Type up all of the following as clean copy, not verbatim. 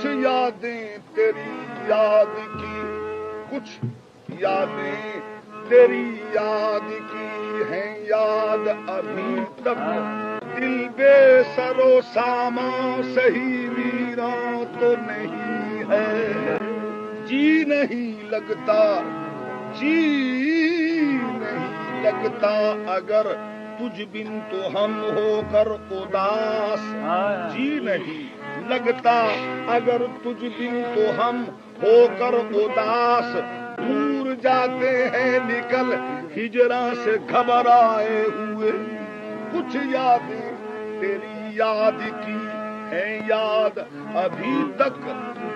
کچھ یادیں تیری یاد کی، کچھ یادیں تیری یاد کی ہیں یاد ابھی تک، دل بے سر و سامان صحیح ویراں تو نہیں ہے، جی نہیں لگتا، جی نہیں لگتا اگر تجھ بن تو ہم ہو کر اداس، جی نہیں لگتا اگر تجھ بن تو ہم ہو کر اداس، دور جاتے ہیں نکل ہجراں سے گھبرائے ہوئے، کچھ یادیں تیری یاد کی ہیں یاد ابھی تک،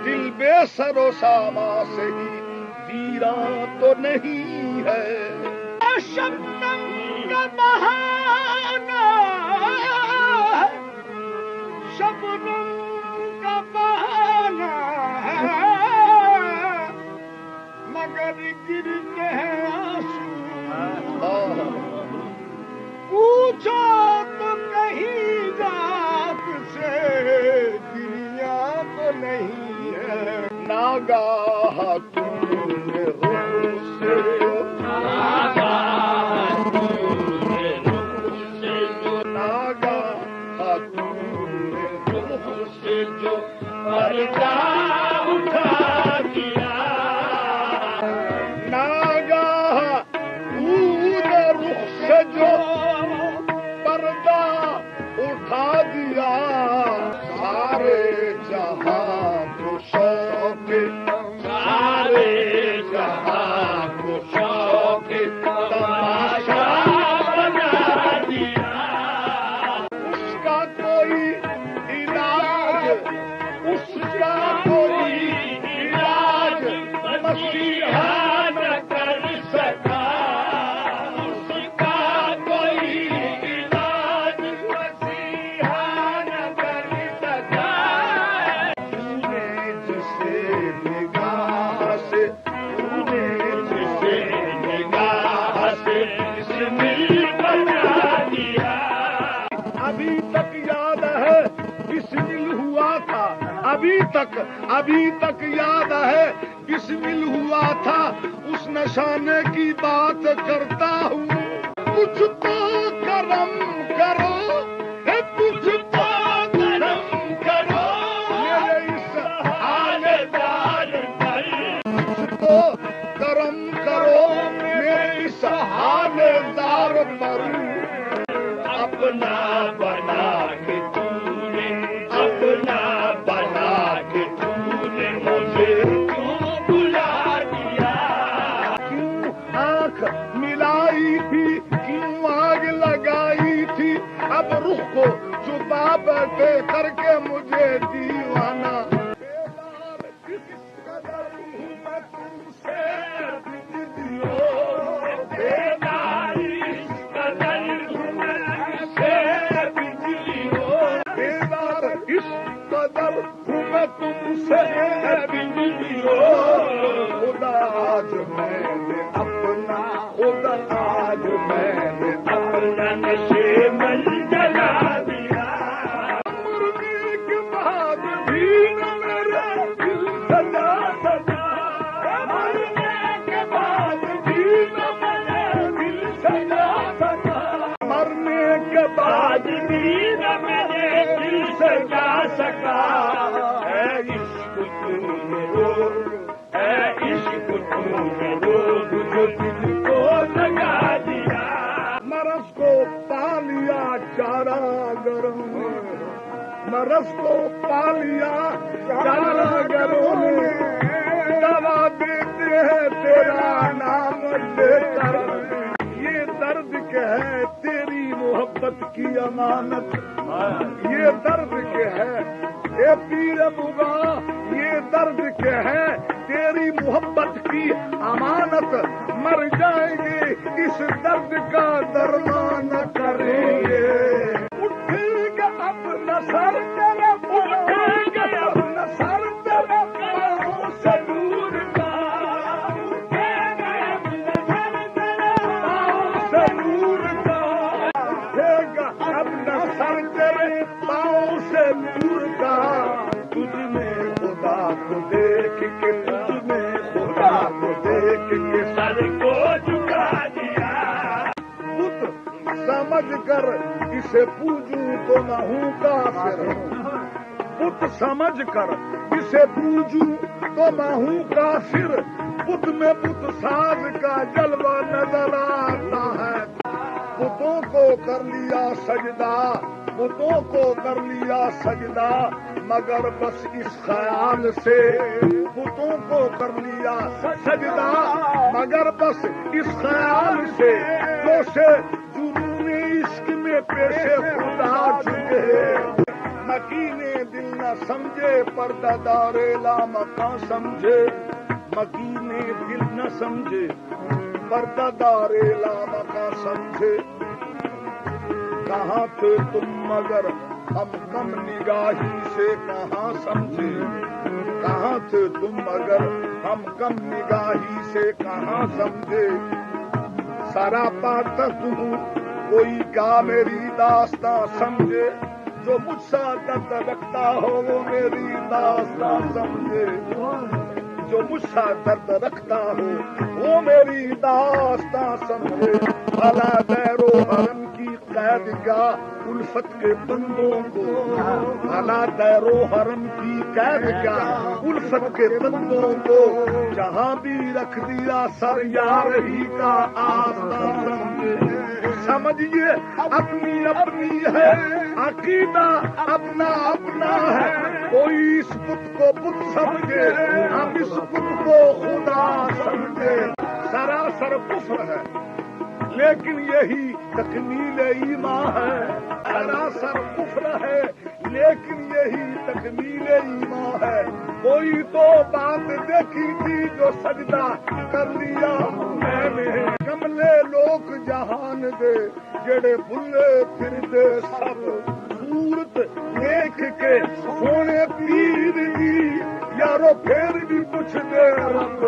دل بے سر و ساما سے ہی ویراں تو نہیں ہے، شبنم کا بہانا، شبنم کا بہانا، مگر گرتے ہیں آنسو، پوچھو تو کہیں ذات سے دنیا تو نہیں ہے، ناگاہ تم نے رخ سے پردہ اٹھا دیا، ناگاہ دور رخ سے جو پردہ اٹھا دیا، سارے جہاں کو شوق، سارے جہاں کو شوق تماشا بنا دیا، اس کا کوئی علاج، اس کا کوئی علاج مسیحا نہ کر سکا، اس کا کوئی علاج مسیحا نہ کر سکا، تو نے جسے نگاہ سے، تو نے جسے نگاہ سے بسمل بنا دیا، ابھی تک یاد ہے بسمل ہوا تھا، ابھی تک یاد ہے بسمل ہوا تھا، اس نشانے کی بات کرتا ہوں، کچھ تو کرم کرو، کچھ تو کرم کرو میرے اس حال دار پر، کچھ تو کرم کرو میرے اس حال دار پر، اپنا بنا کے تو نے، اپنا بنا کے تو نے مجھے کیوں بلا دیا، کیوں آنکھ ملائی تھی، کیوں آگ لگائی تھی، اب رخ کو چھپا بیٹھے کر کے مجھے دیوانہ، بیدار کس قدر ہوں میں تم سے بجلی ہو، بیدار اس قدر ہوں میں سے بجلی ہو، بیدار اس قدر ہوں میں تم سے بجلی ہو، خدا آج میں نے اپنا، خدا آج میں نے اپنا نشے من جلا دیا، مرنے کے بعد بھی نہ میرا دل سجا سجا، مرنے کے بعد بھی نہ میرا دل سجا سکا، مرنے کے بعد آج بھی نہ میرے دل سجا سکا، اے عشق تو نے روگ، اے عشق تو نے روگ جو دل کو لگا دیا، مرض کو پا لیا چارہ گرم، مرض کو پا لیا چارہ گرم نے، دوا دیتے ہیں تیرا نام لے کر، یہ درد کہ ہے تیری محبت کی امانت، یہ درد کہ ہے اے پیر مغا، یہ درد کہ ہے تیری محبت کی امانت، مر جائیں گے اس درد کا درمان کریں گے، اٹھے گا اپنا سر تیرے، اٹھے گا اپنا سر تیرے پاؤں سے دور کا، اٹھے گا اپنا سر تیرے پاؤں سے دور کا، اٹھے گا اپنا سر تیرے پاؤں سے دور کا، تجھ میں خدا کو دیکھ کے تجھ میں خدا کو دیکھ کے سر کو جھکا دیا بت سمجھ کر اسے پوجوں تو نہ ہوں کافر بت سمجھ کر اسے پوجوں تو نہ ہوں کافر بت میں بت ساز کا جلوہ نظر آتا ہے بتوں کو کر لیا سجدہ بتوں کو کر لیا سجدہ مگر بس اس خیال سے بتوں کو کر لیا سجدہ مگر بس اس خیال سے جوشے جنون عشق میں پیشے خدا چکے مکینے دل نہ سمجھے پردہ دار لامکاں سمجھے مکینے دل نہ سمجھے پردہ دار لامکاں سمجھے کہاں تھے تم مگر ہم کم نگاہی سے کہاں سمجھے کہاں تھے تم مگر ہم کم نگاہی سے کہاں سمجھے سراپا تک ہوں کوئی کیا میری داستان سمجھے جو مجھ سا درد رکھتا ہو وہ میری داستان سمجھے جو مجھ سا درد رکھتا ہو وہ میری داستان سمجھے بھلا دیر و حرم کی قید کا الفت کے بندوں کو بھلا دیر و حرم کی قید کا الفت کے بندوں کو جہاں بھی رکھ دیا سر یار ہی کا آستان سمجھیے اپنی اپنی ہے عقیدہ اپنا اپنا ہے کوئی اس بت کو بت سمجھے ہم اس بت کو خدا سمجھے سراسر کفر ہے لیکن یہی تکمیل ایمان ہے سراسر کفر ہے لیکن یہی تکمیل ایمان ہے کوئی تو بات دیکھی تھی جو سجدہ کر لیا میں نے کملے لوگ جہان دے جڑے بھلے پھر دے سب صورت دیکھ کے سونے پیر دی یارو پھر بھی کچھ دے رب